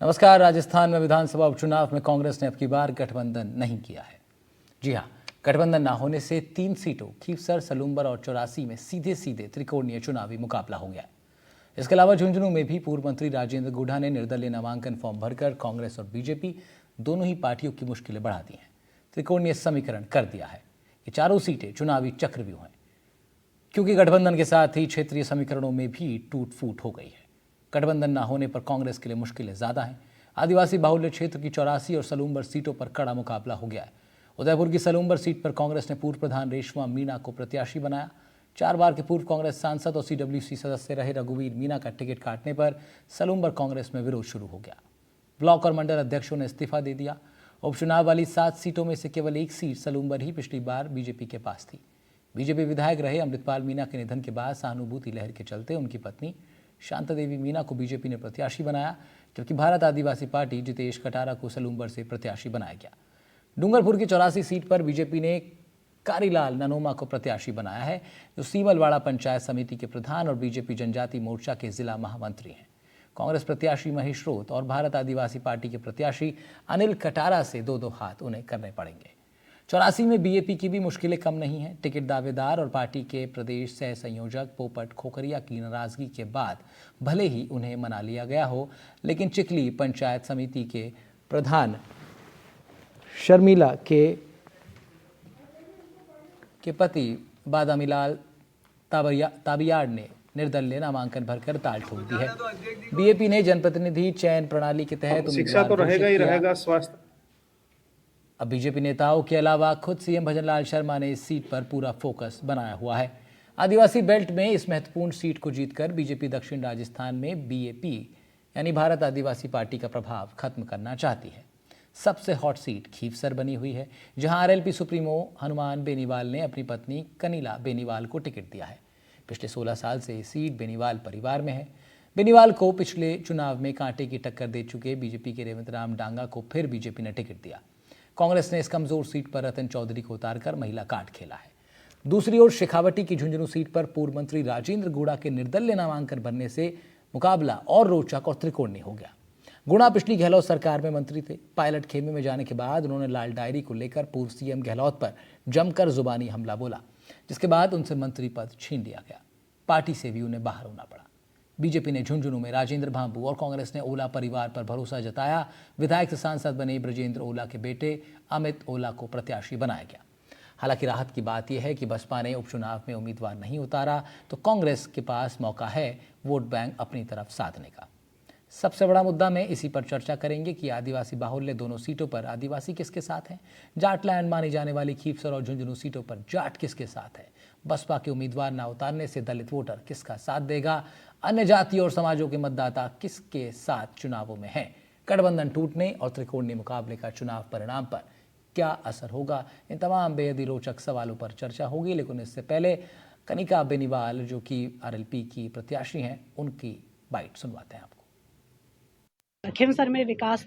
नमस्कार। राजस्थान में विधानसभा उपचुनाव में कांग्रेस ने अब की बार गठबंधन नहीं किया है। जी हां, गठबंधन ना होने से 3 सीटों खीवसर, सलूंबर और चौरासी में सीधे सीधे त्रिकोणीय चुनावी मुकाबला हो गया। इसके अलावा झुंझुनू में भी पूर्व मंत्री राजेंद्र गुढ़ा ने निर्दलीय नामांकन फॉर्म भरकर कांग्रेस और बीजेपी दोनों ही पार्टियों की मुश्किलें बढ़ा दी हैं। त्रिकोणीय समीकरण कर दिया है। ये चारों सीटें चुनावी चक्रव्यूह हैं, क्योंकि गठबंधन के साथ ही क्षेत्रीय समीकरणों में भी टूट फूट हो गई है। गठबंधन न होने पर कांग्रेस के लिए मुश्किलें ज्यादा हैं। आदिवासी बाहुल्य क्षेत्र की 84 और सलूंबर सीटों पर कड़ा मुकाबला हो गया है। उदयपुर की सलूंबर सीट पर कांग्रेस ने पूर्व प्रधान रेशमा मीणा को प्रत्याशी बनाया। 4 बार के पूर्व कांग्रेस सांसद और सीडब्ल्यूसी सदस्य रहे रघुवीर मीणा का टिकट काटने पर सलूंबर कांग्रेस में विरोध शुरू हो गया। ब्लॉक और मंडल अध्यक्षों ने इस्तीफा दे दिया। उपचुनाव वाली 7 सीटों में से केवल 1 सीट सलूंबर ही पिछली बार बीजेपी के पास थी। बीजेपी विधायक रहे अमृतपाल मीणा के निधन के बाद सहानुभूति लहर के चलते उनकी पत्नी शांता देवी मीणा को बीजेपी ने प्रत्याशी बनाया, जबकि भारत आदिवासी पार्टी जितेश कटारा को सलूंबर से प्रत्याशी बनाया गया। डूंगरपुर की 84 सीट पर बीजेपी ने कारीलाल ननोमा को प्रत्याशी बनाया है, जो सीमलवाड़ा पंचायत समिति के प्रधान और बीजेपी जनजाति मोर्चा के जिला महामंत्री हैं। कांग्रेस प्रत्याशी महेश रोत और भारत आदिवासी पार्टी के प्रत्याशी अनिल कटारा से 2-2 हाथ उन्हें करने पड़ेंगे। 84 में बीएपी की भी मुश्किलें कम नहीं हैं। टिकट दावेदार और पार्टी के प्रदेश सह संयोजक पोपट खोखरिया की नाराजगी के बाद भले ही उन्हें मना लिया गया हो, लेकिन चिकली पंचायत समिति के प्रधान शर्मिला के पति बादामीलाल ताबियाड़ ने निर्दलीय नामांकन भरकर ताल ठोक दी है। बीएपी ने जनप्रतिनिधि चयन प्रणाली के तहत शिक्षा तो रहेगा ही रहेगा, स्वास्थ्य। अब बीजेपी नेताओं के अलावा खुद सीएम भजनलाल शर्मा ने इस सीट पर पूरा फोकस बनाया हुआ है। आदिवासी बेल्ट में इस महत्वपूर्ण सीट को जीतकर बीजेपी दक्षिण राजस्थान में बीएपी यानी भारत आदिवासी पार्टी का प्रभाव खत्म करना चाहती है। सबसे हॉट सीट खीवसर बनी हुई है, जहां आरएलपी सुप्रीमो हनुमान बेनीवाल ने अपनी पत्नी कनीला बेनीवाल को टिकट दिया है। पिछले 16 साल से सीट बेनीवाल परिवार में है। बेनीवाल को पिछले चुनाव में कांटे की टक्कर दे चुके बीजेपी के रेवंत राम डांगा को फिर बीजेपी ने टिकट दिया। कांग्रेस ने इस कमजोर सीट पर रतन चौधरी को उतारकर महिला कार्ड खेला है। दूसरी ओर शेखावटी की झुंझुनू सीट पर पूर्व मंत्री राजेंद्र गुढ़ा के निर्दलीय नामांकन भरने से मुकाबला और रोचक और त्रिकोणीय हो गया। गुढ़ा पिछली गहलोत सरकार में मंत्री थे। पायलट खेमे में जाने के बाद उन्होंने लाल डायरी को लेकर पूर्व सीएम गहलोत पर जमकर जुबानी हमला बोला, जिसके बाद उनसे मंत्री पद छीन लिया गया। पार्टी से भी उन्हें बाहर होना पड़ा। बीजेपी ने झुंझुनू में राजेंद्र भांबू और कांग्रेस ने ओला परिवार पर भरोसा जताया। विधायक से सांसद बने ब्रजेंद्र ओला के बेटे अमित ओला को प्रत्याशी बनाया गया। हालांकि राहत की बात यह है कि बसपा ने उपचुनाव में उम्मीदवार नहीं उतारा, तो कांग्रेस के पास मौका है वोट बैंक अपनी तरफ साधने का। सबसे बड़ा मुद्दा में इसी पर चर्चा करेंगे कि आदिवासी बाहुल्य दोनों सीटों पर आदिवासी किसके साथ हैं। जाटलैंड मानी जाने वाली खीवसर और झुंझुनू सीटों पर जाट किसके साथ है। बसपा के उम्मीदवार न उतारने से दलित वोटर किसका साथ देगा। अन्य जाति और समाजों के मतदाता किसके साथ चुनावों में हैं। गठबंधन टूटने और त्रिकोणीय मुकाबले का चुनाव परिणाम पर क्या असर होगा, इन तमाम बेहद ही रोचक सवालों पर चर्चा होगी। लेकिन इससे पहले कनिका बेनीवाल, जो कि आरएलपी की प्रत्याशी हैं, उनकी बाइट सुनवाते हैं आपको। खीवसर में विकास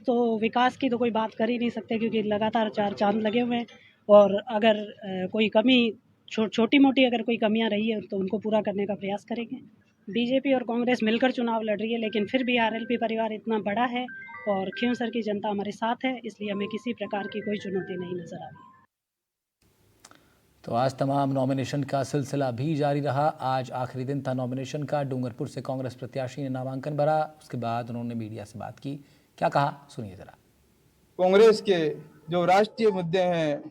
की तो कोई बात कर ही नहीं सकते, क्योंकि लगातार 4 चांद लगे हुए हैं। और अगर कोई कमी छोटी मोटी अगर कोई कमियां रही है तो उनको पूरा करने का प्रयास करेंगे। बीजेपी और कांग्रेस मिलकर चुनाव लड़ रही है, लेकिन फिर भी आरएलपी परिवार इतना बड़ा है और खीवसर की जनता हमारे साथ है, इसलिए हमें किसी प्रकार की कोई चुनौती नहीं नजर आ रही। तो आज तमाम नॉमिनेशन का सिलसिला भी जारी रहा। आज आखिरी दिन था नॉमिनेशन का। डूंगरपुर से कांग्रेस प्रत्याशी ने नामांकन भरा। उसके बाद उन्होंने मीडिया से बात की। क्या कहा, सुनिए जरा। कांग्रेस के जो राष्ट्रीय मुद्दे हैं,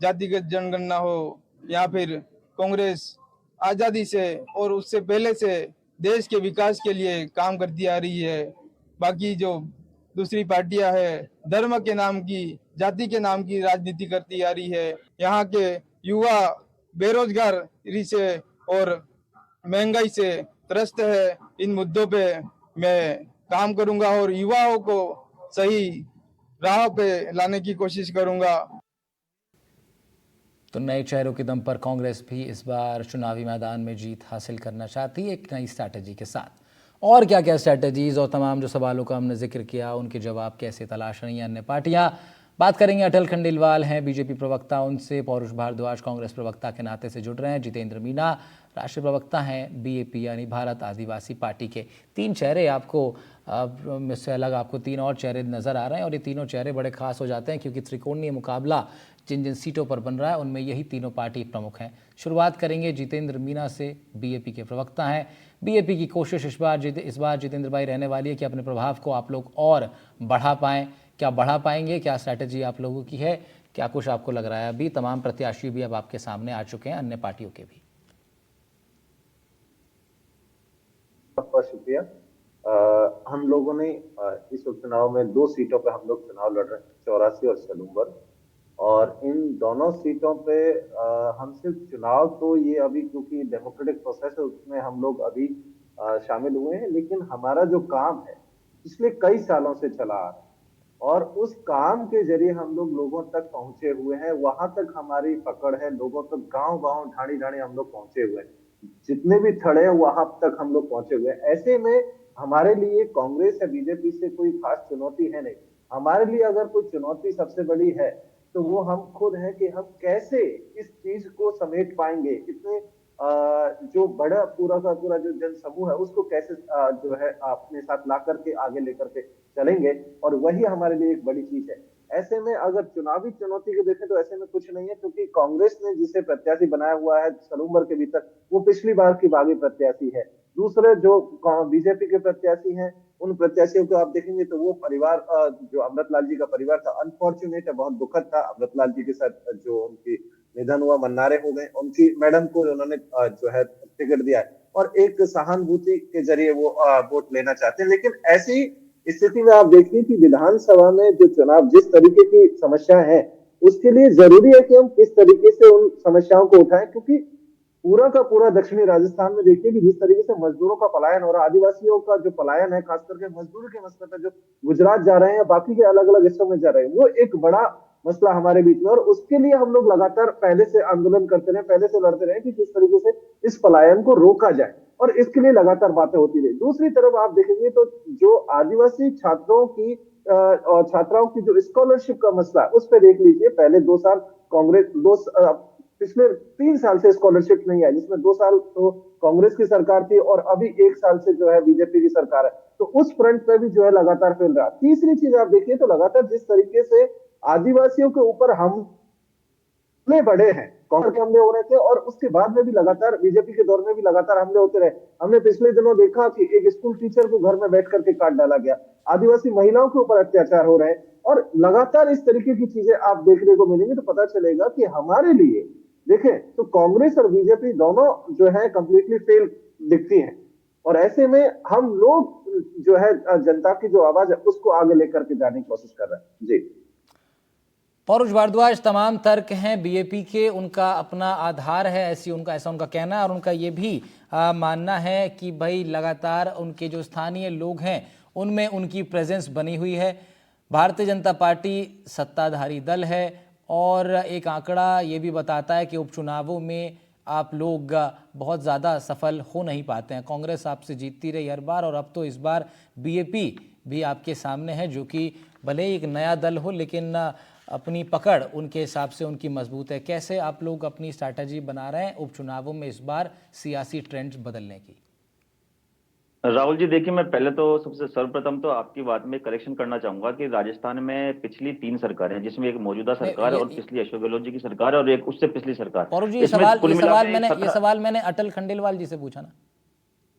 जातिगत जनगणना हो या फिर कांग्रेस आजादी से और उससे पहले से देश के विकास के लिए काम करती आ रही है। बाकी जो दूसरी पार्टियां हैं, धर्म के नाम की, जाति के नाम की राजनीति करती आ रही है। यहाँ के युवा बेरोजगारी से और महंगाई से त्रस्त है। इन मुद्दों पे मैं काम करूंगा और युवाओं को सही राह पे लाने की कोशिश करूंगा। तो नए चेहरों के दम पर कांग्रेस भी इस बार चुनावी मैदान में जीत हासिल करना चाहती है, एक नई स्ट्रैटेजी के साथ। और क्या क्या स्ट्रैटेजीज और तमाम जो सवालों का हमने जिक्र किया, उनके जवाब कैसे तलाश रही हैं अन्य पार्टियां, बात करेंगे अटल खंडेलवाल हैं बीजेपी प्रवक्ता, उनसे पौरुष भारद्वाज कांग्रेस प्रवक्ता के नाते से जुड़ रहे हैं, जितेंद्र मीना राष्ट्रीय प्रवक्ता हैं बीएपी यानी भारत आदिवासी पार्टी के। तीन चेहरे आपको मुझसे अलग आपको तीन और चेहरे नज़र आ रहे हैं और ये तीनों चेहरे बड़े खास हो जाते हैं क्योंकि त्रिकोणीय मुकाबला जिन जिन सीटों पर बन रहा है उनमें यही तीनों पार्टी प्रमुख हैं। शुरुआत करेंगे जितेंद्र मीना से, बीएपी के प्रवक्ता हैं। बीएपी की कोशिश इस बार जितेंद्र भाई रहने वाली है कि अपने प्रभाव को आप लोग और बढ़ा पाएँ। क्या बढ़ा पाएंगे? क्या स्ट्रैटेजी आप लोगों की है? क्या कुछ आपको लग रहा है? अभी तमाम प्रत्याशी भी अब आपके सामने आ चुके हैं, अन्य पार्टियों के भी। बहुत शुक्रिया। हम लोगों ने इस उपचुनाव में 2 सीटों पे हम लोग चुनाव लड़ रहे हैं, 84 और सलूम्बर। और इन दोनों सीटों पे हम सिर्फ चुनाव तो ये अभी क्योंकि डेमोक्रेटिक प्रोसेस है उसमें हम लोग अभी शामिल हुए हैं, लेकिन हमारा जो काम है पिछले कई सालों से चला आ रहा है और उस काम के जरिए हम लोग लोगों तक पहुंचे हुए हैं। वहां तक हमारी पकड़ है, लोगों तक गांव गांव ढाणी ढाणी हम लोग पहुंचे हुए हैं, जितने भी थड़े हैं वहां तक हम लोग पहुंचे हुए हैं। ऐसे में हमारे लिए कांग्रेस या बीजेपी से कोई खास चुनौती है नहीं। हमारे लिए अगर कोई चुनौती सबसे बड़ी है तो वो हम खुद हैं कि हम कैसे इस चीज को समेट पाएंगे, इतने जो बड़ा पूरा का पूरा जो जन समूह है उसको कैसे जो है अपने साथ ला करके आगे लेकर के चलेंगे, और वही हमारे लिए एक बड़ी चीज है। ऐसे में अगर चुनावी चुनौती को देखें तो ऐसे में कुछ नहीं है, क्योंकि कांग्रेस ने जिसे प्रत्याशी बनाया हुआ है सलूम्बर के भीतर वो पिछली बार की बागी प्रत्याशी है। दूसरे जो बीजेपी के प्रत्याशी हैं उन प्रत्याशियों को आप देखेंगे तो वो परिवार जो अमृतलाल जी का परिवार था, अनफॉर्चुनेट है, बहुत दुखद था अमृतलाल जी के साथ जो उनकी निधन हुआ, मन्नारे हो गए। उनकी मैडम को उन्होंने जो है टिकट दिया है और एक सहानुभूति के जरिए वो वोट लेना चाहते हैं। लेकिन ऐसी स्थिति में आप देखिए कि विधानसभा में जो चुनाव जिस तरीके की समस्या है उसके लिए जरूरी है कि हम किस तरीके से उन समस्याओं को उठाएं, क्योंकि पूरा का पूरा दक्षिणी राजस्थान में देखिए कि जिस तरीके से मजदूरों का पलायन हो रहा है, आदिवासियों का जो पलायन है खास करके मजदूर के मसले पर जो गुजरात जा रहे हैं या बाकी के अलग अलग हिस्सों में जा रहे हैं, वो एक बड़ा मसला हमारे बीच में। और उसके लिए हम लोग लगातार पहले से आंदोलन करते रहे, पहले से लड़ते रहे कि किस तरीके से इस पलायन को रोका जाए, और इसके लिए लगातार बातें होती रही। दूसरी तरफ आप देखेंगे तो जो आदिवासी छात्रों की और छात्राओं की जो स्कॉलरशिप का मसला है उस पर देख लीजिए, पहले 2 साल कांग्रेस पिछले 3 साल से स्कॉलरशिप नहीं आई, जिसमें 2 साल तो कांग्रेस की सरकार थी और अभी 1 साल से जो है बीजेपी की सरकार है, तो उस फ्रंट पे भी जो है लगातार फैल रहा। तीसरी चीज आप देखिए तो लगातार जिस तरीके से आदिवासियों के ऊपर हमले बढ़े हैं, कांग्रेस के हमले हो रहे थे और उसके बाद में भी लगातार बीजेपी के दौर में भी लगातार हमले होते रहे। हमने पिछले दिनों देखा कि एक स्कूल टीचर को घर में बैठ करके काट डाला गया, आदिवासी महिलाओं के ऊपर अत्याचार हो रहे हैं, और लगातार इस तरीके की चीजें आप देखने को मिलेंगी। तो पता चलेगा कि हमारे लिए देखें तो कांग्रेस और बीजेपी दोनों जो है कंप्लीटली फेल दिखती हैं, और ऐसे में हम लोग जो है जनता की जो आवाज है उसको आगे लेकर के जाने की कोशिश कर रहे हैं। जी पौरुष भारद्वाज, तमाम तर्क हैं बीएपी के, उनका अपना आधार है, ऐसा उनका कहना है और उनका ये भी मानना है कि भाई लगातार उनके जो स्थानीय लोग हैं उनमें उनकी प्रेजेंस बनी हुई है। भारतीय जनता पार्टी सत्ताधारी दल है और एक आंकड़ा ये भी बताता है कि उपचुनावों में आप लोग बहुत ज़्यादा सफल हो नहीं पाते हैं। कांग्रेस आपसे जीतती रही हर बार और अब तो इस बार बीएपी भी आपके सामने है, जो कि भले ही एक नया दल हो लेकिन अपनी पकड़ उनके हिसाब से उनकी मजबूत है। कैसे आप लोग अपनी स्ट्रैटेजी बना रहे हैं उपचुनावों में इस बार सियासी ट्रेंड्स बदलने की? राहुल जी, देखिए, मैं पहले तो सबसे सर्वप्रथम तो आपकी बात में करेक्शन करना चाहूंगा कि राजस्थान में पिछली 3 सरकारें हैं, जिसमें एक मौजूदा सरकार है और पिछली अशोक गहलोत जी की सरकार है और एक उससे पिछली सरकार। पौरुष जी, ये सवाल मैंने अटल खंडेलवाल जी से पूछा ना।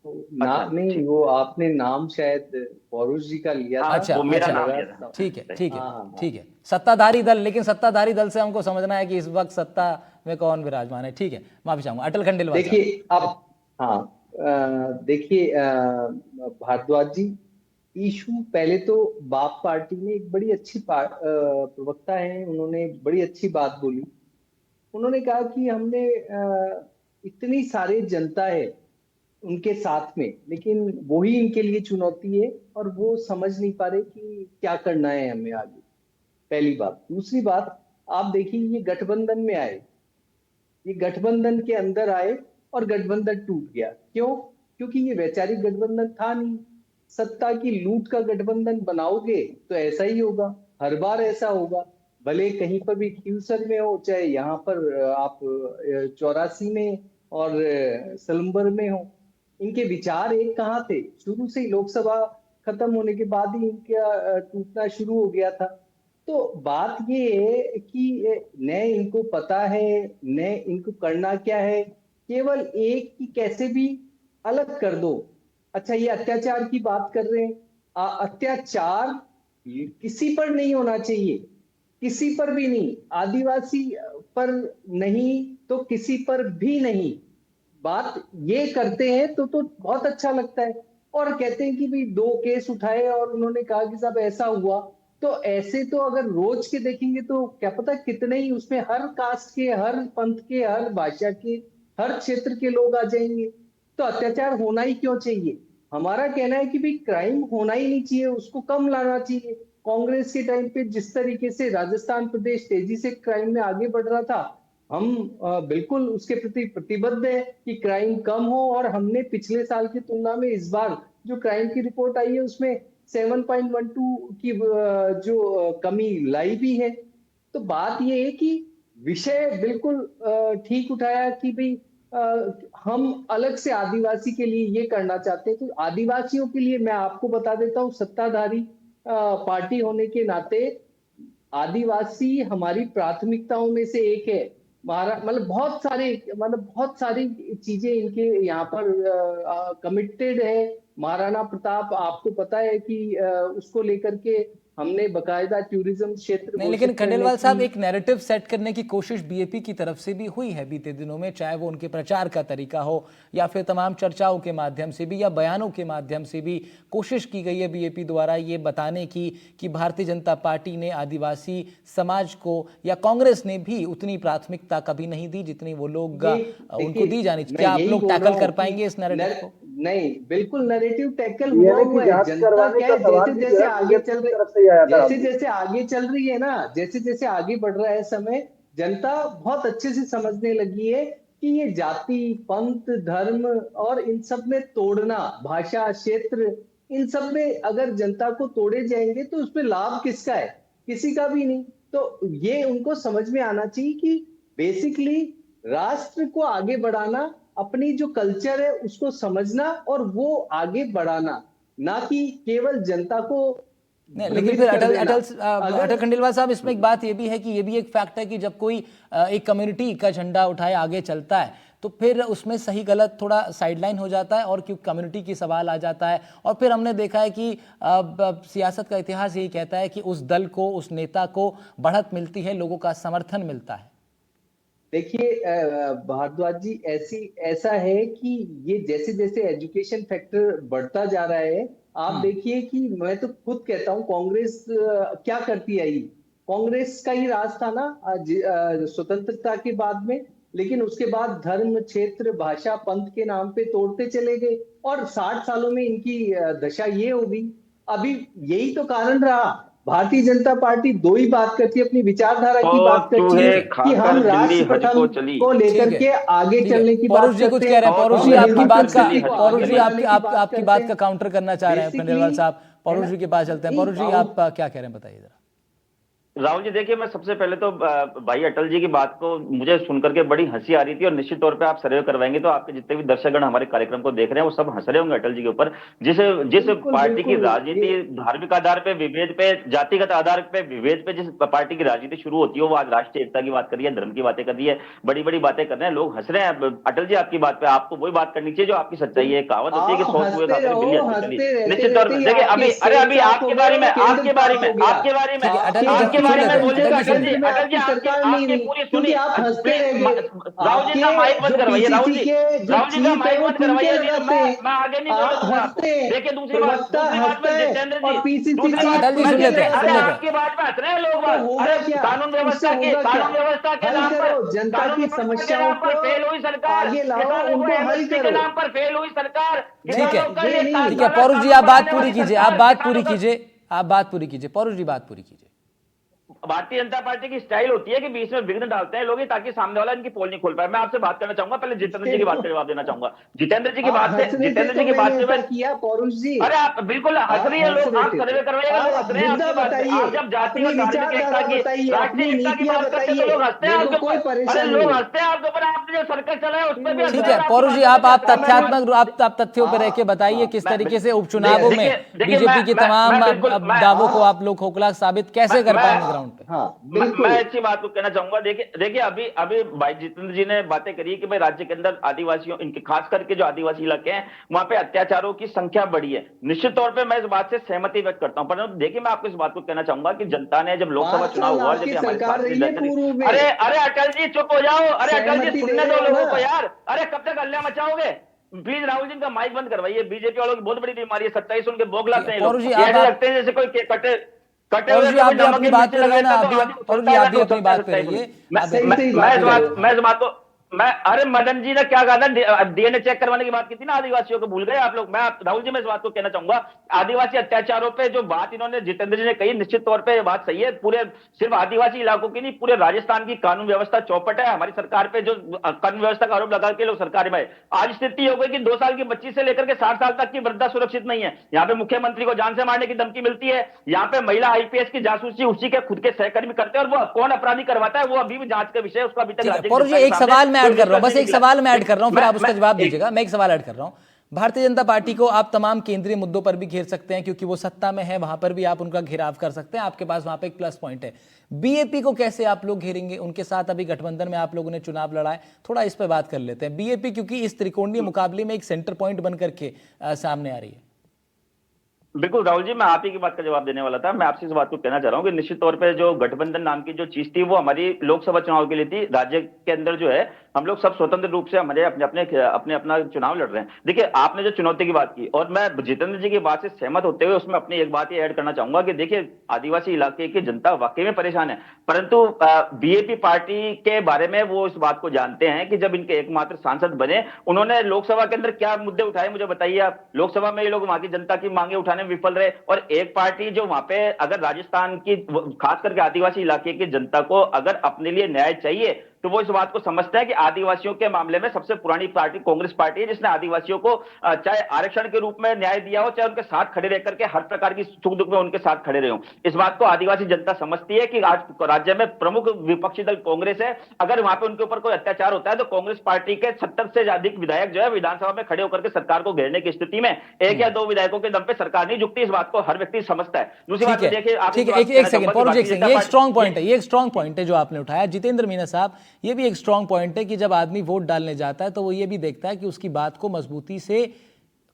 नहीं, वो आपने नाम शायद पौरुष जी का लिया था। अच्छा, वो मेरा नाम लिया था। ठीक है। सत्ताधारी दल, लेकिन सत्ताधारी दल से हमको समझना है कि इस वक्त सत्ता में कौन विराजमान है। ठीक है, माफी चाहूंगा। अटल खंडेलवाल, देखिए अब देखिए भारद्वाज जी, इशू पहले तो बाप पार्टी में एक बड़ी अच्छी प्रवक्ता है, उन्होंने बड़ी अच्छी बात बोली। उन्होंने कहा कि हमने इतनी सारी जनता है उनके साथ में, लेकिन वही इनके लिए चुनौती है और वो समझ नहीं पा रहे कि क्या करना है हमें आगे। पहली बात। दूसरी बात, आप देखिए ये गठबंधन में आए, ये गठबंधन के अंदर आए और गठबंधन टूट गया। क्यों? क्योंकि ये वैचारिक गठबंधन था नहीं। सत्ता की लूट का गठबंधन बनाओगे तो ऐसा ही होगा, हर बार ऐसा होगा। भले कहीं पर भी क्यूसर में हो, चाहे यहाँ पर आप 84 में और सलम्बर में हो, इनके विचार एक कहाँ थे? शुरू से ही लोकसभा खत्म होने के बाद ही इनका टूटना शुरू हो गया था। तो बात ये है कि न इनको पता है न इनको करना क्या है, केवल एक की कैसे भी अलग कर दो। अच्छा, ये अत्याचार की बात कर रहे हैं, अत्याचार किसी पर नहीं होना चाहिए, किसी पर भी नहीं, आदिवासी पर नहीं तो किसी पर भी नहीं। बात ये करते हैं तो बहुत अच्छा लगता है, और कहते हैं कि भाई 2 केस उठाए और उन्होंने कहा कि साहब ऐसा हुआ। तो ऐसे तो अगर रोज के देखेंगे तो क्या पता कितने ही उसमें हर कास्ट के, हर पंथ के, हर भाषा के, हर क्षेत्र के लोग आ जाएंगे। तो अत्याचार होना ही क्यों चाहिए? हमारा कहना है कि भाई क्राइम होना ही नहीं चाहिए, उसको कम लाना चाहिए। कांग्रेस के टाइम पे जिस तरीके से राजस्थान प्रदेश तेजी से क्राइम में आगे बढ़ रहा था, हम बिल्कुल उसके प्रति प्रतिबद्ध है कि क्राइम कम हो, और हमने पिछले साल की तुलना में इस बार जो क्राइम की रिपोर्ट आई है उसमें 7.12 की जो कमी लाई भी है। तो बात ये है कि विषय बिल्कुल ठीक उठाया कि भाई हम अलग से आदिवासी के लिए ये करना चाहते हैं। तो आदिवासियों के लिए मैं आपको बता देता हूँ, सत्ताधारी पार्टी होने के नाते आदिवासी हमारी प्राथमिकताओं में से एक है। मतलब बहुत सारी चीजें इनके यहाँ पर कमिटेड है। महाराणा प्रताप आपको पता है कि उसको लेकर के हमने बकायदा टूरिज्म क्षेत्र नहीं, लेकिन घोषित करने खंडेलवाल साहब, की। एक नैरेटिव सेट करने की कोशिश बीएपी की तरफ से भी हुई है बीते दिनों में, चाहे वो उनके प्रचार का तरीका हो या फिर तमाम चर्चाओं के माध्यम से भी या बयानों के माध्यम से भी कोशिश की गई है बीएपी द्वारा ये बताने की कि भारतीय जनता पार्टी ने आदिवासी समाज को या कांग्रेस ने भी उतनी प्राथमिकता कभी नहीं दी जितनी वो लोग उनको दी जानी चाहिए। क्या आप लोग टैकल कर पाएंगे इस नैरेटिव को? नहीं, बिल्कुल नैरेटिव टैकल हुआ डीएनए हुआ की है। जांच जनता करवाने क्या का है, सवाल जैसे भी जो जैसे है आगे बीजेपी चल की रही, तरफ से ही आया था जैसे राहुल जी। जैसे आगे चल रही है ना, जैसे जैसे आगे बढ़ रहा है समय, जनता बहुत अच्छे से समझने लगी है कि ये जाति, पंथ, धर्म और इन सब में तोड़ना, भाषा, क्षेत्र, इन सब में अगर जनता को तोड़े जाएंगे तो उसमें लाभ किसका है? किसी का भी नहीं। तो ये उनको समझ में आना चाहिए कि बेसिकली राष्ट्र को आगे बढ़ाना, अपनी जो कल्चर है उसको समझना और वो आगे बढ़ाना, ना कि केवल जनता को नहीं, लेकिन भ्रमित फिर कर अटल देना। अटल अगर अटल खंडेलवाल साहब, इसमें एक बात ये भी है कि ये भी एक फैक्ट है कि जब कोई एक कम्युनिटी का झंडा उठाए आगे चलता है तो फिर उसमें सही गलत थोड़ा साइडलाइन हो जाता है, और क्योंकि कम्युनिटी की सवाल आ जाता है। और फिर हमने देखा है कि सियासत का इतिहास यही कहता है कि उस दल को, उस नेता को बढ़त मिलती है, लोगों का समर्थन मिलता है। देखिए भारद्वाज जी, ऐसा है कि ये जैसे जैसे एजुकेशन फैक्टर बढ़ता जा रहा है, आप देखिए कि मैं तो खुद कहता हूँ कांग्रेस क्या करती आई। कांग्रेस का ही राज था ना स्वतंत्रता के बाद में, लेकिन उसके बाद धर्म, क्षेत्र, भाषा, पंथ के नाम पे तोड़ते चले गए, और 60 सालों में इनकी दशा ये हो गई। अभी यही तो कारण रहा, भारतीय जनता पार्टी दो ही बात करती है, अपनी विचारधारा की तो बात करती चूहे है कि खाकर हम दिल्ली राष्ट्र हज प्रथम को चली। को लेकर ठीक है, के आगे ठीक है। चलने की पौरुष बात जी कुछ करते कह रहे हैं। हैं, पौरुष हम जी आपकी हिंदू बात का संस्कृति को पौरुष आगे जी बढ़ाने की बात आपकी करते बात का हैं। काउंटर करना चाह रहे हैं खंडेलवाल बेसिकली साहब। पौरुष जी के पास चलते हैं। पौरुष जी, आप क्या कह रहे हैं, बताइए जरा। राहुल जी देखिए, मैं सबसे पहले तो भाई अटल जी की बात को मुझे सुनकर के बड़ी हंसी आ रही थी, और निश्चित तौर पे आप सर्वे करवाएंगे तो आपके जितने भी दर्शकगण हमारे कार्यक्रम को देख रहे हैं वो सब हंस रहे होंगे अटल जी के ऊपर। जिस बिल्कुल पार्टी की बिल्कुल राजनीति ये धार्मिक आधार पे विभेद पे, जातिगत आधार पे विभेद पे जिस पार्टी की राजनीति शुरू होती है, वो आज राष्ट्रीय एकता की बात कर रही है, धर्म की बातें कर रही है, बड़ी बड़ी बातें कर रहे हैं, लोग हंस रहे हैं। अटल जी आपकी बात पे आपको वही बात करनी चाहिए जो आपकी सच्चाई है। कहावत होती है कि आप 100 चूहे हंसते खाकर रहो, बिल्ली हज को चली। हंसते रहते निश्चित तौर रहते पर ही देखिए, आपके अभी स्टेट साफ आपके हो गए बारे में और केंद्र आपके बारे साफ में हो गया। आपके बारे में ठीक है, अटल जी आपके सुन बारे लेते में हैं, बोलिएगा अटल जी सुन केंद्र लेते में हैं। आपकी सरकार नहीं आपकी रही, पूरी क्योंकि सुनिए। आप हंसते रह गए। राहुल जी का माइक आपके बंद जो करवाइए, राहुल पीसीसी जी, के जो राहुल जी का चीफ है माइक वो बंद ठुमके करवाइए, नहीं तो लगाते हैं, मैं आगे नहीं बोलने आप दूंगा आपको। हंसते हैं, देखिए दूसरी बात प्रवक्ता में हंसता है जितेंद्र जी, और पीसीसी दूसरी चीफ बात अटल जी मैं सुन ठुमके लेते हैं, सुन अरे लगाते लेते हैं। हैं। आपकी बात में हंस रहे हैं लोग तो बात। होगा अरे क्या? कानून तो उससे व्यवस्था के होगा क्या? कानून व्यवस्था के हल नाम पर, करो, जनता कानून की व्यवस्था के समस्याओं नाम पर को फेल हुई सरकार, आगे लाओ, किसानों को उनको हल एमएसपी के करो। नाम पर फेल हुई सरकार, ठीक है, किसानों के लिए नहीं ठीक है। काला पौरुष जी, कानून आप बात बनाने पूरी वाली कीजिए, आप सरकार, बात किसानों पूरी का। कीजिए, आप बात पूरी कीजिए। पौरुष जी बात पूरी कीजिए। भारतीय जनता पार्टी की स्टाइल होती है कि बीच में विघ्न डालते हैं लोग ताकि सामने वाला इनकी पोल नहीं खोल पाए। मैं आपसे बात करना चाहूंगा, पहले जितेंद्र जी की बात का जवाब देना चाहूंगा। जितेंद्र जी की बात से हंस रहे थे जितेंद्र तो जी की बात मैंने से ऐसा किया पौरुष जी। अरे आप बिल्कुल हंस रही है हंस लोग, रहे आप थे सर्वे करवाइएगा, लोग हंस रहे हैं मुद्दा आपकी बात पे। बताइए, आप जब जाति अपनी और धार्मिक एकता विचारधारा की, बताइए, अपनी राष्ट्रीय एकता की नीतियां बात करते हैं तो बताइए, लोग हंसते हैं मेरे आपके को कोई ऊपर। अरे परेशानी लोग नहीं। हंसते हैं आपके ऊपर, आपने जो सर्कल चला है उस पर भी हंसते ठीक हैं है और आपकी पौरुष जी, बातों पे आप भी हंसते हैं। तथ्यात्मक आप तथ्यों पर रह के बताइए किस मैं तरीके से उपचुनावों में देखिए बीजेपी के तमाम बिल्कुल दावों को आप लोग खोखला साबित कैसे कर पाएंगे ग्राउंड पे? हाँ मैं बिल्कुल। अच्छी बात को कहना चाहूंगा। देखिए अभी अभी भाई जितेंद्र जी ने बातें करी कि भाई राज्य के अंदर आदिवासियों, इनके खास करके जो आदिवासी इलाके हैं वहां पे अत्याचारों की संख्या बढ़ी है। निश्चित तौर पे मैं इस बात से सहमति व्यक्त करता हूं, परंतु देखिए मैं आपको इस बात को कहना चाहूंगा कि जनता ने जब लोकसभा 5 चुनाव साल हुआ, आपकी जब हमारे सरकार सांसद रही है नरेंद्र, पूर्व अरे में, अरे अटल जी चुप हो जाओ, अरे अटल जी सहमति सुनने दे दो रहे हो लोगों ना। को यार, अरे कब तक हल्ला मचाओगे? प्लीज राहुल जी का माइक बंद करवाइए। बीजेपी वालों की बहुत बड़ी बीमारी है, सच्चाई सुन के ठीक बौखलाते है हैं पौरुष जी, लोग। ये ऐसे आप लगते हैं जैसे कोई कटे कटे पौरुष हुए जी पे आप कोई भी नमक अपनी की बात मिर्ची पे रहिए लगाता ना, है तो अभी आदमी पौरुष उछलता जी है, आप भी वैसे अपनी उछलता है बात पे सच्चाई सुन रहिए। मैं आप सही सही मैं बात इस कर रहे बात हो। मैं इस बात को मैं अरे मदन जी ने क्या कहा था, डीएनए चेक करवाने की बात की थी ना, आदिवासियों को भूल गए आप लोग। राहुल जी मैं इस बात को कहना चाहूंगा, आदिवासी अत्याचारों पे जो बात इन्होंने जितेंद्र जी ने कही, निश्चित तौर पे ये बात सही है। पूरे सिर्फ आदिवासी इलाकों की नहीं, पूरे राजस्थान की कानून व्यवस्था चौपट है। हमारी सरकार पे जो कानून व्यवस्था का आरोप लगा के लोग सरकार में, आज स्थिति हो गई कि 2 साल की बच्ची से लेकर के 60 साल तक की वृद्धा सुरक्षित नहीं है। यहाँ पे मुख्यमंत्री को जान से मारने की धमकी मिलती है। यहाँ पे महिला आईपीएस की जासूसी उसी के खुद के सहकर्मी करते हैं, और वो कौन अपराधी करवाता है वो अभी भी जांच का विषय है, उसका अभी तक ठीक है राज्य की पौरुष जी, जनता के एक सामने सवाल मैं कोई ऐड कर रहा हूं, निष्कर्ष बस नहीं एक निकला। सवाल मैं ऐड कर रहा हूं, फिर आप उसका जवाब एक दीजिएगा। मैं एक सवाल ऐड कर रहा हूं। भारतीय जनता पार्टी को आप तमाम केंद्रीय मुद्दों पर भी घेर सकते हैं क्योंकि वो सत्ता में है, वहां पर भी आप उनका घेराव कर सकते हैं, आपके पास वहां पे एक प्लस पॉइंट है। बीएपी को कैसे आप लोग घेरेंगे? उनके साथ अभी गठबंधन में आप लोगों ने चुनाव लड़ा है, थोड़ा इस पर बात कर लेते हैं। बीएपी क्योंकि इस त्रिकोणीय मुकाबले में एक सेंटर पॉइंट बन करके सामने आ रही है। बिल्कुल राहुल जी, मैं आप ही की बात का जवाब देने वाला था। मैं आपसे इस बात को कहना चाह रहा हूं कि निश्चित तौर पे जो गठबंधन नाम की जो चीज थी वो हमारी लोकसभा चुनाव के लिए थी। राज्य के अंदर जो है हम लोग सब स्वतंत्र रूप से हमारे अपने अपने अपने अपना चुनाव लड़ रहे हैं। देखिए आपने जो चुनौती की बात की, और मैं जितेंद्र जी की बात से सहमत होते हुए उसमें अपनी एक बात ये ऐड करना चाहूंगा कि देखिए आदिवासी इलाके की जनता वाकई में परेशान है, परंतु बीएपी पार्टी के बारे में वो इस बात को जानते हैं कि जब इनके एकमात्र सांसद बने, उन्होंने लोकसभा के अंदर क्या मुद्दे उठाए मुझे बताइए आप। लोकसभा में ये लोग वहां की जनता की मांगे उठाने में विफल रहे, और एक पार्टी जो वहां पे अगर राजस्थान की खास करके आदिवासी इलाके की जनता को अगर अपने लिए न्याय चाहिए तो वो इस बात को समझता है कि आदिवासियों के मामले में सबसे पुरानी पार्टी कांग्रेस पार्टी है, जिसने आदिवासियों को चाहे आरक्षण के रूप में न्याय दिया हो, चाहे उनके साथ खड़े रह करके हर प्रकार की सुख दुख में उनके साथ खड़े रहे हो। इस बात को आदिवासी जनता समझती है कि आज राज्य में प्रमुख विपक्षी दल कांग्रेस है, अगर वहां पे उनके ऊपर कोई अत्याचार होता है तो कांग्रेस पार्टी के 70 से अधिक विधायक जो है विधानसभा में खड़े होकर के सरकार को घेरने की स्थिति में 1 या 2 विधायकों के दम पे सरकार नहीं झुकती। इस बात को हर व्यक्ति समझता है। दूसरी बात ठीक है, देखिए आप ठीक है, एक सेकंड पौरुष जी, ये एक स्ट्रांग पॉइंट है, ये एक स्ट्रांग पॉइंट है जो आपने उठाया जितेंद्र मीना साहब। ये भी एक स्ट्रांग पॉइंट है कि जब आदमी वोट डालने जाता है तो वो ये भी देखता है कि उसकी बात को मजबूती से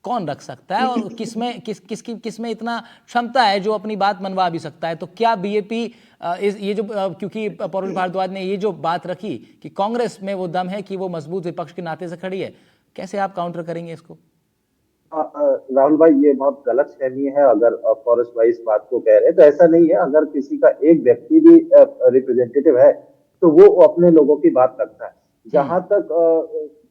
कौन रख सकता है और किसमें इतना क्षमता है जो अपनी बात मनवा भी सकता है। तो क्या बीएपी ये जो क्योंकि पौरुष भारद्वाज ने ये जो बात रखी कि कांग्रेस में वो दम है कि वो मजबूत विपक्ष के नाते से खड़ी है, कैसे आप काउंटर करेंगे इसको? राहुल भाई, ये बहुत गलत फहमी है अगर पौरुष भाई इस बात को कह रहे हैं तो। ऐसा नहीं है, अगर किसी का एक व्यक्ति भी रिप्रेजेंटेटिव है तो वो अपने लोगों की बात रखता है। जहां तक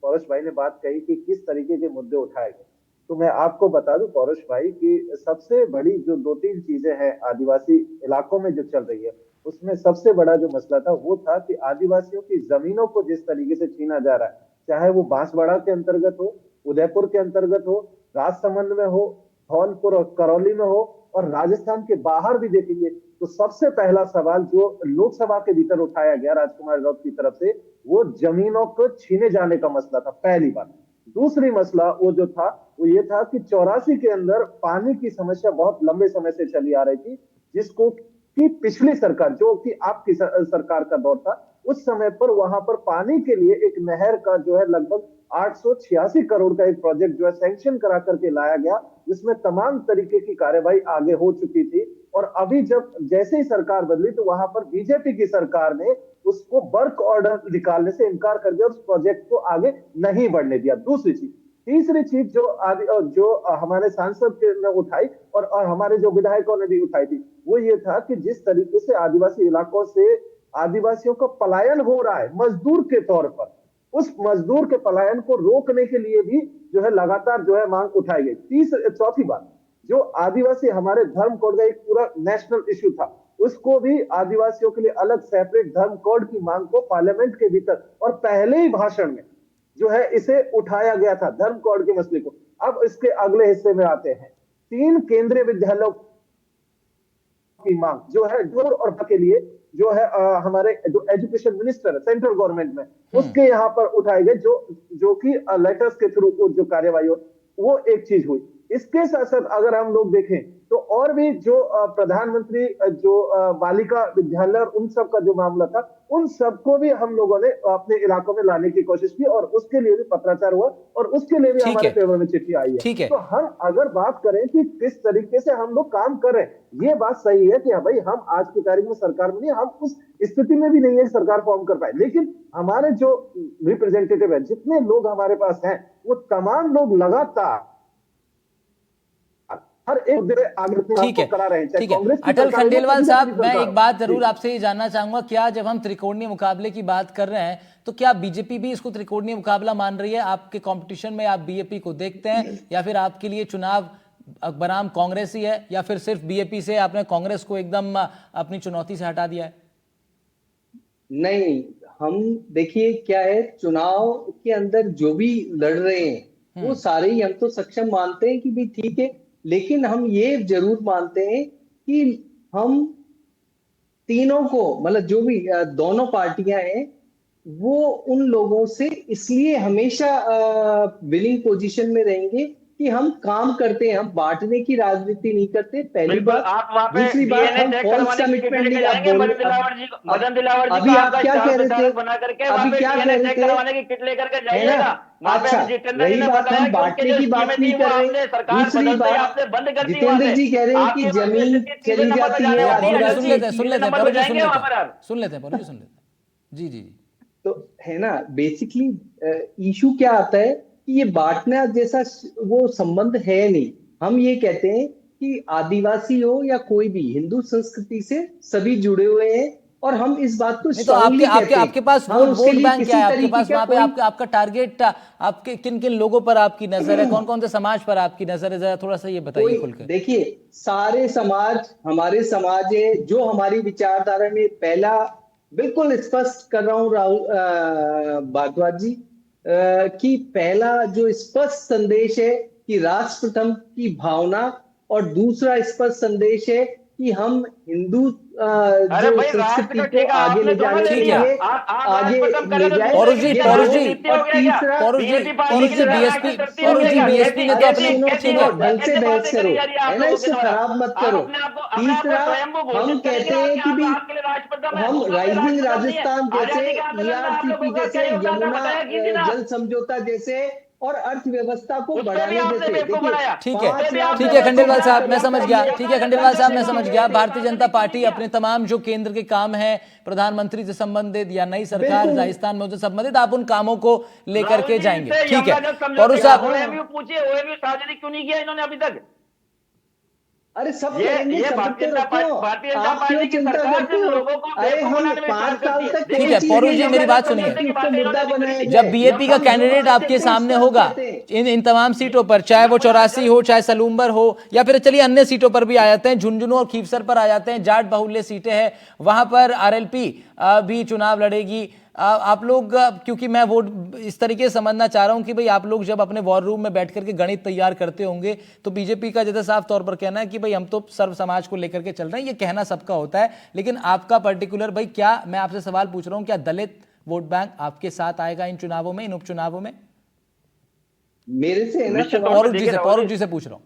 पौरुष भाई ने बात कही कि किस तरीके के मुद्दे उठाए गए, तो मैं आपको बता दूं पौरुष भाई कि सबसे बड़ी जो 2-3 चीजें हैं आदिवासी इलाकों में जो चल रही है, उसमें सबसे बड़ा जो मसला था वो था कि आदिवासियों की जमीनों को जिस तरीके से छीना जा रहा है, चाहे वो बांसवाड़ा के अंतर्गत हो, उदयपुर के अंतर्गत हो, राजसमंद में हो, धौलपुर और करौली में हो, और राजस्थान के बाहर भी देखेंगे तो सबसे पहला सवाल जो लोकसभा के भीतर उठाया गया राजकुमार राउत की तरफ से, वो जमीनों को छीने जाने का मसला था, पहली बात। दूसरी मसला वो जो था वो ये था कि 84 के अंदर पानी की समस्या बहुत लंबे समय से चली आ रही थी, जिसको कि पिछली सरकार जो कि आपकी सरकार का दौर था, उस समय पर वहां पर पानी के लिए एक नहर का जो है लगभग 886 करोड़ का एक प्रोजेक्ट जो है सैंक्शन करा करके लाया गया, जिसमें तमाम तरीके की कार्यवाही आगे हो चुकी थी। और अभी जब जैसे ही सरकार बदली तो वहां पर बीजेपी की सरकार ने उसको वर्क ऑर्डर निकालने से इनकार कर दिया, उस प्रोजेक्ट को आगे नहीं बढ़ने दिया। दूसरी चीज, तीसरी चीज जो हमारे सांसद ने उठाई और हमारे जो विधायकों ने भी उठाई थी, वो ये था कि जिस तरीके से आदिवासी इलाकों से आदिवासियों का पलायन हो रहा है मजदूर के तौर पर, उस मजदूर के पलायन को रोकने के लिए भी जो है लगातार जो है मांग उठाई गई। चौथी बात, जो आदिवासी हमारे धर्म कोड का एक पूरा नेशनल इश्यू था, उसको भी आदिवासियों के लिए अलग सेपरेट धर्म कोड की मांग को पार्लियामेंट के भीतर और पहले ही भाषण में जो है इसे उठाया गया था, धर्म कोड के मसले को। अब इसके अगले हिस्से में आते हैं, 3 केंद्रीय विद्यालयों की मांग जो है जोर और के लिए जो है हमारे जो एजुकेशन मिनिस्टर है सेंट्रल गवर्नमेंट में, उसके यहाँ पर उठाए गए जो कि लेटर्स के थ्रू जो कार्यवाही हो, वो एक चीज हुई। इसके साथ साथ अगर हम लोग देखें तो और भी जो प्रधानमंत्री जो बालिका विद्यालय और उन सब का जो मामला था, उन सबको भी हम लोगों ने अपने इलाकों में लाने की कोशिश की और उसके लिए भी पत्राचार हुआ और उसके लिए भी ठीक हमारे है। फेवर में चिट्ठी आई ठीक है। है। तो हम अगर बात करें कि किस तरीके से हम लोग काम कर रहे हैं, ये बात सही है कि हाँ भाई हम आज की तारीख में सरकार में नहीं, हम उस स्थिति में भी नहीं है सरकार फॉर्म कर पाए, लेकिन हमारे जो रिप्रेजेंटेटिव है, जितने लोग हमारे पास हैं, वो तमाम लोग लगातार हर एक जगह आगे ठीक है, करा रहे हैं, चाहे ठीक है। कांग्रेस की अटल सरकार हो, खंडेलवाल चाहे साहब, बीजेपी मैं सरकार एक हो। बात जरूर जी। आपसे ये जानना चाहूंगा, क्या जब हम त्रिकोणीय मुकाबले की बात कर रहे हैं तो क्या बीजेपी भी इसको त्रिकोणीय मुकाबला मान रही है? आपके कंपटीशन में आप बीएपी को देखते हैं या फिर आपके लिए चुनाव बनाम कांग्रेस ही है, या फिर सिर्फ बीएपी से आपने कांग्रेस को एकदम अपनी चुनौती से हटा दिया है? नहीं, हम देखिए क्या है, चुनाव के अंदर जो भी लड़ रहे हैं वो सारे ही हम तो सक्षम मानते हैं कि भी ठीक है, लेकिन हम ये जरूर मानते हैं कि हम तीनों को, मतलब जो भी दोनों पार्टियां हैं, वो उन लोगों से इसलिए हमेशा विनिंग पोजीशन में रहेंगे कि हम काम करते हैं, हम बांटने की राजनीति नहीं करते, पहली बिल्कुल। बात। आप वहाँ पे दूसरी बात, डीएनए हम चेक फॉल्स करवाने की कमिटमेंट किट नहीं, लेके आप जाएंगे बोल मदन दिलावर जी को अभी आपका आप क्या स्टार कह रहे थे, प्रचारक बना करके वहाँ अभी पे क्या कह डीएनए रहे चेक थे, करवाने की किट लेकर के है ना? जाइएगा। वहाँ पे अच्छा, अभी जितेंद्र जी रही ने बात, बताया हम कि उनके बांटने जो की बात स्कीमें थी नहीं वो कर रहे। आपने सरकार दूसरी बदलते ही बात, आपने बंद कर दी। वहाँ जितेंद्र पे जी कह रहे हैं कि आपकी जमीन तीसरे चली नंबर पे जाती जाने है वाली है। पौरू जी सुन आदिवासी। लेते हैं, तीसरे नंबर पे जाएंगे वहाँ पर आप। सुन लेते हैं पौरू जी, सुन लेते हैं। जी जी जी। तो है ना, बेसिकली इशू क्या आता है कि ये बांटना जैसा वो संबंध है नहीं। हम ये कहते हैं कि आदिवासी हो या कोई भी, हिंदू संस्कृति से सभी जुड़े हुए हैं और हम इस बात को नहीं तो आपके स्ट्रांगली आपके कहते हैं। आपके पास हम वोट उसके वोट लिए बैंक क्या किसी है आपके तरीके पास? का वहां पे कोई आपका टारगेट आपके किन किन लोगों पर आपकी नजर है, कौन कौन से समाज पर आपकी नजर है, जरा थोड़ा सा ये बताइए कोई खुलकर। देखिए, सारे समाज हमारे समाज है। जो हमारी विचारधारा में, पहला बिल्कुल स्पष्ट कर रहा हूं राहुल भारद्वाज जी, कि पहला जो स्पष्ट संदेश है कि राष्ट्र प्रथम की भावना, और दूसरा स्पष्ट संदेश है कि हम हिंदू अरे जो भाई, राष्ट्र संस्कृति का को ठेका आगे आपने ले दोनों जाने ले के ठीक लिया। है। लिए आप आगे राष्ट्र खत्म कर ले रहे हो तो जाए। पौरू दूसरे जी, की ये पौरू दो, जी, धरती और हो गया क्या? तीसरा, पौरू जी, बीजेपी पार्टी पौरू की जी, तरह बीएसपी, राष्ट्र धरती हो पौरू गया जी, क्या? बीएसपी ने तो अरे अपने सुनो कैसी ठीक सुनो, है। ढंग से बहस बातें करो, करी जा रही है है आप ना, लोगों के इसको द्वारा? खराब मत आप करो। अपने आप को तीसरा, स्वयं को हम घोषित करेंगे कहते हैं कि आप भी आपके लिए राष्ट्र प्रथम है, हम दूसरों के लिए राइजिंग राष्ट्र प्रथम नहीं है। राजस्थान जैसे, आजादी के आंदोलन में आप ईआरसीपी लोगों का क्या जैसे, योगदान था, यमुना बताया कीजिए ना। जल समझौता जैसे, और अर्थव्यवस्था को उस पे भी बढ़ाने आपने जैसे। बेवकूफ देखिए, बनाया। ठीक उस पे है, भी 5 लाख आपने ठीक है लोगों बेवकूफ को खंडेलवाल बनाया। साहब, मैं समझ गया। ये ठीक है कांग्रेस खंडेलवाल साहब, मैं कांग्रेस समझ की गया। बात भारतीय है, जनता कांग्रेस पार्टी की अपने तमाम जो केंद्र के काम है प्रधानमंत्री से संबंधित या नई सरकार बिल्कुल। राजस्थान में उनसे संबंधित, आप उन कामों को लेकर के जाएंगे। ठीक है पौरू पौरू साहब, ओएमयू पूछिए, ओएमयू सार्वजनिक क्यों नहीं किया इन्होंने अभी तक? अरे सब करेंगे, ये सब भारतीय तो जनता रखो। भारतीय जनता आप क्यों पार्टी की चिंता सरकार करते जिन हो? लोगों को अरे बेवकूफ हम बनाने में 5 काम करती साल है। तक ठीक कोई है, चीज पौरू नहीं जी, लेके मेरी आए, बात तब सुनिए। तक उसको मुद्दा बनाया जब जाए। बीएपी का हम कैंडिडेट युवा आपके से सामने सब होगा कहते हैं। इन तमाम सीटों पर, चाहे वो 84 हो, चाहे सलूम्बर हो, या फिर चलिए अन्य सीटों पर भी आ जाते हैं, झुंझुनू और खीवसर पर आ जाते हैं, जाट बाहुल्य सीटें हैं, वहां पर आरएलपी भी चुनाव लड़ेगी। आप लोग, क्योंकि मैं वोट इस तरीके से समझना चाह रहा हूं कि भाई आप लोग जब अपने वॉर रूम में बैठ करके गणित तैयार करते होंगे तो बीजेपी का जैसे साफ तौर पर कहना है कि भाई हम तो सर्व समाज को लेकर के चल रहे हैं, ये कहना सबका होता है, लेकिन आपका पर्टिकुलर, भाई क्या, मैं आपसे सवाल पूछ रहा हूं, क्या दलित वोट बैंक आपके साथ आएगा इन चुनावों में, इन उपचुनावों में? मेरे से है ना निश्चित सवाल। तौर पे देखिए पौरू जी से पूछ रहा हूं।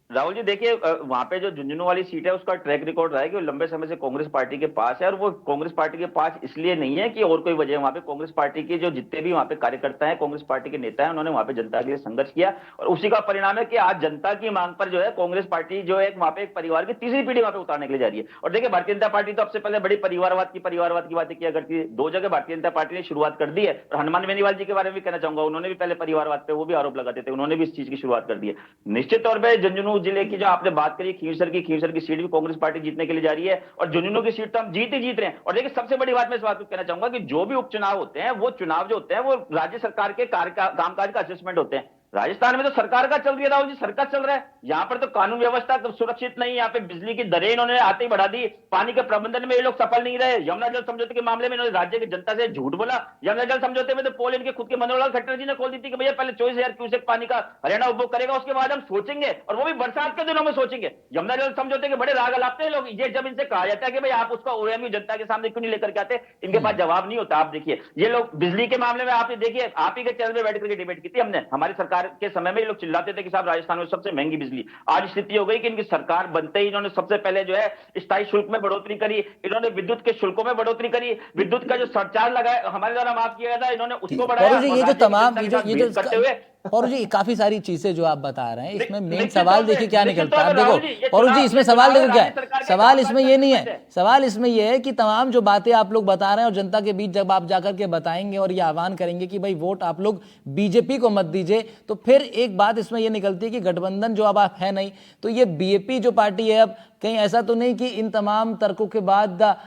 राहुल जी, देखिए वहां पे जो झुंझुनू वाली सीट है उसका ट्रैक रिकॉर्ड रहा है कि वो लंबे समय से कांग्रेस पार्टी के पास है, और वो कांग्रेस पार्टी के पास इसलिए नहीं है कि और कोई वजह है। वहां पे कांग्रेस पार्टी के जो जितने भी वहां पे कार्यकर्ता हैं, कांग्रेस पार्टी के नेता हैं, उन्होंने वहां पे जनता के लिए संघर्ष किया, और उसी का परिणाम है कि आज जनता की मांग पर जो है कांग्रेस पार्टी जो है वहां पे एक परिवार की तीसरी पीढ़ी वहां पे उतारने के लिए जा रही है। और देखिए, भारतीय जनता पार्टी तो सबसे पहले बड़ी परिवारवाद की बातें किया करती है। 2 जगह भारतीय जनता पार्टी ने शुरुआत कर दी है, और हनुमान बेनीवाल जी के बारे में भी कहना चाहूंगा, उन्होंने भी पहले परिवारवाद पे वो भी आरोप लगाते थे, उन्होंने भी इस चीज की शुरुआत कर दी है। निश्चित तौर पर झुंझुनू जिले की जो आपने बात करी, खींवसर की सीट भी कांग्रेस पार्टी जीतने के लिए जा रही है, और झुंझुनू की सीट तो हम जीत रहे हैं। और देखिए, सबसे बड़ी बात मैं इस बात को कहना चाहूंगा कि जो भी उपचुनाव होते हैं, वो चुनाव जो होते हैं वो राज्य सरकार के कामकाज का असेसमेंट होते हैं। राजस्थान में तो सरकार का चल रही है राहुल जी, सरकार चल रहा है। यहाँ पर तो कानून व्यवस्था तो सुरक्षित नहीं है। यहाँ पे बिजली की दरें इन्होंने आते ही बढ़ा दी। पानी के प्रबंधन में ये लोग सफल नहीं रहे। यमुना जल समझौते के मामले में इन्होंने राज्य की जनता से झूठ बोला। यमुना जल समझौते में तो पोल इनके खुद के मनोहर लाल खट्टर जी ने खोल दी थी कि भैया पहले 24,000 क्यूसेक पानी का हरियाणा उपभोग करेगा, उसके बाद हम सोचेंगे, और वो भी बरसात के दिनों में सोचेंगे। यमुना जल समझौते के बड़े राग अलापते हैं लोग। ये जब इनसे कहा जाता है कि भाई आप उसका ओएमयू जनता के सामने क्यों नहीं लेकर के आते, इनके पास जवाब नहीं होता। आप देखिए ये लोग बिजली के मामले में, आपने देखिए आप ही के चैनल में बैठ करके डिबेट की थी हमने, हमारी सरकार के समय में ये लोग चिल्लाते थे कि साहब राजस्थान में सबसे महंगी बिजली। आज स्थिति हो गई कि इनकी सरकार बनते ही इन्होंने सबसे पहले जो है स्थायी शुल्क में बढ़ोतरी करी, इन्होंने विद्युत के शुल्कों में बढ़ोतरी करी, विद्युत का जो सरचार्ज लगाया हमारे द्वारा माफ किया गया था, इन्होंने उसको बढ़ाया। पौरू जी, ये जो तमाम करते हुए पौरू जी काफी सारी चीजें जो आप बता रहे हैं, इसमें मेन निश्चित सवाल तौर पे- देखिए क्या निश्चित निकलता है। तौर आप पे देखो राहुल जी, ये पौरू जी, चुनाव- इसमें ये सवाल चुनाव देखो क्या राज्य सरकार है, के सवाल काम इसमें पर ये नहीं है। है, सवाल इसमें ये है कि तमाम जो बातें आप लोग बता रहे हैं और जनता के बीच जब आप जाकर के बताएंगे और ये आह्वान करेंगे कि भाई वोट आप लोग बीजेपी को मत दीजिए, तो फिर एक बात इसमें ये निकलती है कि गठबंधन जो अब आप है नहीं, तो ये बीएपी जो पार्टी है, अब कहीं ऐसा तो नहीं कि इन तमाम तर्कों के बाद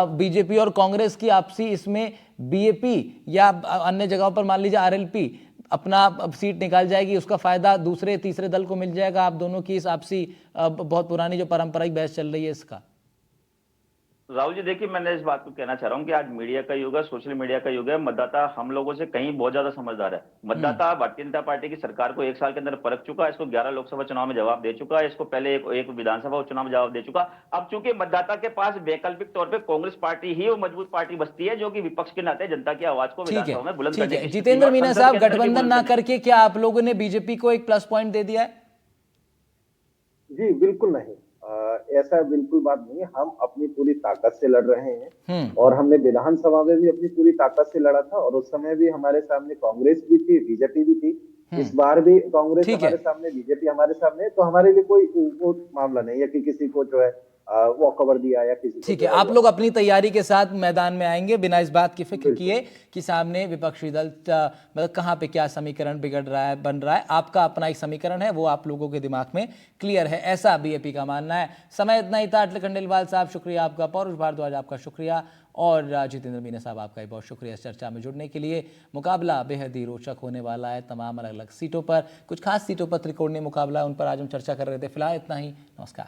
बीजेपी और कांग्रेस की आपसी इसमें बीएपी या अन्य जगहों पर मान लीजिए आरएलपी अपना अब सीट निकाल जाएगी, उसका फायदा दूसरे तीसरे दल को मिल जाएगा। आप दोनों की इस आपसी बहुत पुरानी जो पारंपरिक बहस चल रही है इसका। राहुल जी देखिए, मैंने इस बात को कहना चाह रहा हूं कि आज मीडिया का युग है, सोशल मीडिया का युग है। मतदाता हम लोगों से कहीं बहुत ज्यादा समझदार है। मतदाता भारतीय जनता पार्टी की सरकार को 1 साल के अंदर परख चुका है, इसको 11 लोकसभा चुनाव में जवाब दे चुका है, इसको पहले एक विधानसभा चुनाव में जवाब दे चुका। अब चूंकि मतदाता के पास वैकल्पिक तौर पर कांग्रेस पार्टी ही वो मजबूत पार्टी बचती है जो कि विपक्ष के नाते जनता की आवाज को ठीक विधानसभा में बुलंद है, ठीक करने है। की स्थिति जितेंद्र में और मीना संसद साहब, के अंदर भी गठबंधन बुलंद ना करने- करके क्या आप लोगों ने बीजेपी को एक प्लस पॉइंट दे दिया है? जी बिल्कुल नहीं, ऐसा बिल्कुल बात नहीं है। हम अपनी पूरी ताकत से लड़ रहे हैं और हमने विधानसभा में भी अपनी पूरी ताकत से लड़ा था, और उस समय भी हमारे सामने कांग्रेस भी थी, बीजेपी भी थी। इस बार भी कांग्रेस ठीक है। हमारे सामने, बीजेपी हमारे सामने, तो हमारे लिए कोई वो मामला नहीं है कि किसी को जो है वॉक ओवर दिया या किसी को ठीक है, जो है आप वो- लोग अपनी तैयारी के साथ मैदान में आएंगे बिना इस बात की फिक्र किए कि सामने विपक्षी दल मतलब कहाँ पे क्या समीकरण बिगड़ रहा है, बन रहा है। आपका अपना एक समीकरण है, वो आप लोगों के दिमाग में क्लियर है, ऐसा बीएपी का मानना है। समय इतना ही था। अटल खंडेलवाल साहब शुक्रिया आपका, पौरुष भारद्वाज आपका शुक्रिया, और जितेंद्र मीना साहब आपका भी बहुत शुक्रिया इस चर्चा में जुड़ने के लिए। मुकाबला बेहद ही रोचक होने वाला है तमाम अलग अलग सीटों पर। कुछ खास सीटों पर त्रिकोणीय मुकाबला, उन पर आज हम चर्चा कर रहे थे। फिलहाल इतना ही, नमस्कार।